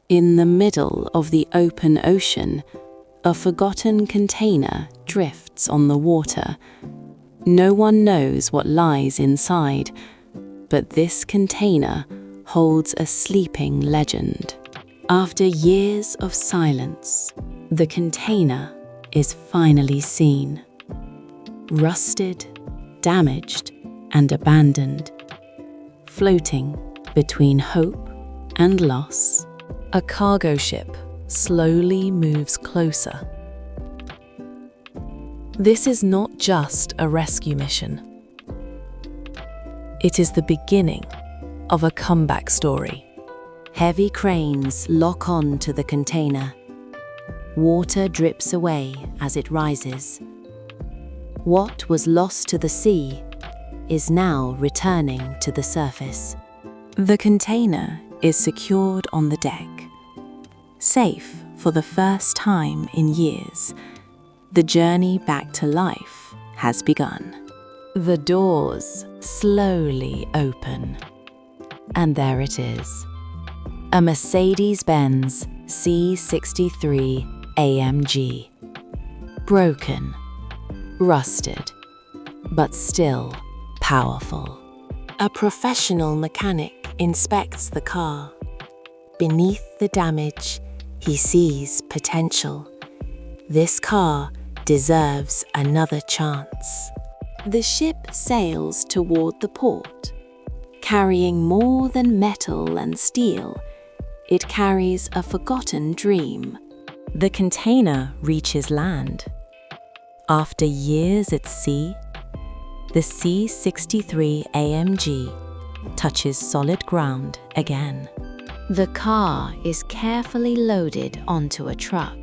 In the middle of the open ocean, a forgotten container drifts on the water. No one knows what lies inside, but this container holds a sleeping legend. After years of silence, the container is finally seen. Rusted, damaged, and abandoned, floating between hope and loss, a cargo ship slowly moves closer. This is not just a rescue mission. It is the beginning of a comeback story. Heavy cranes lock on to the container. Water drips away as it rises. What was lost to the sea is now returning to the surface. The container is secured on the deck. Safe for the first time in years, the journey back to life has begun. The doors slowly open, and there it is. A Mercedes-Benz C63 AMG. Broken, rusted, but still powerful. A professional mechanic inspects the car. Beneath the damage, he sees potential. This car deserves another chance. The ship sails toward the port. Carrying more than metal and steel, it carries a forgotten dream. The container reaches land. After years at sea, the C63 AMG touches solid ground again. The car is carefully loaded onto a truck.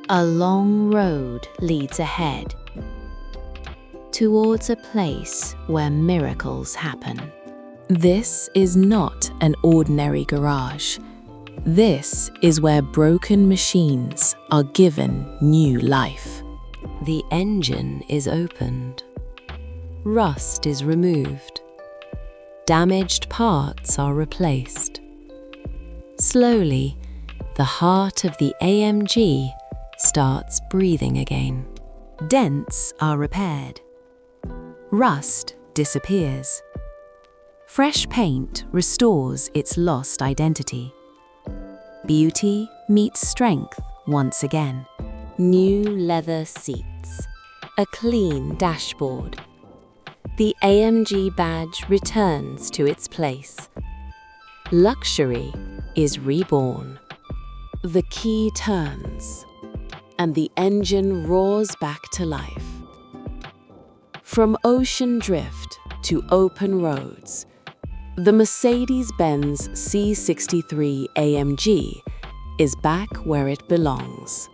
A long road leads ahead, towards a place where miracles happen. This is not an ordinary garage. This is where broken machines are given new life. The engine is opened. Rust is removed. Damaged parts are replaced. Slowly, the heart of the AMG starts breathing again. Dents are repaired. Rust disappears. Fresh paint restores its lost identity. Beauty meets strength once again. New leather seats. A clean dashboard. The AMG badge returns to its place. Luxury is reborn. The key turns, and the engine roars back to life. From ocean drift to open roads, the Mercedes-Benz C63 AMG is back where it belongs.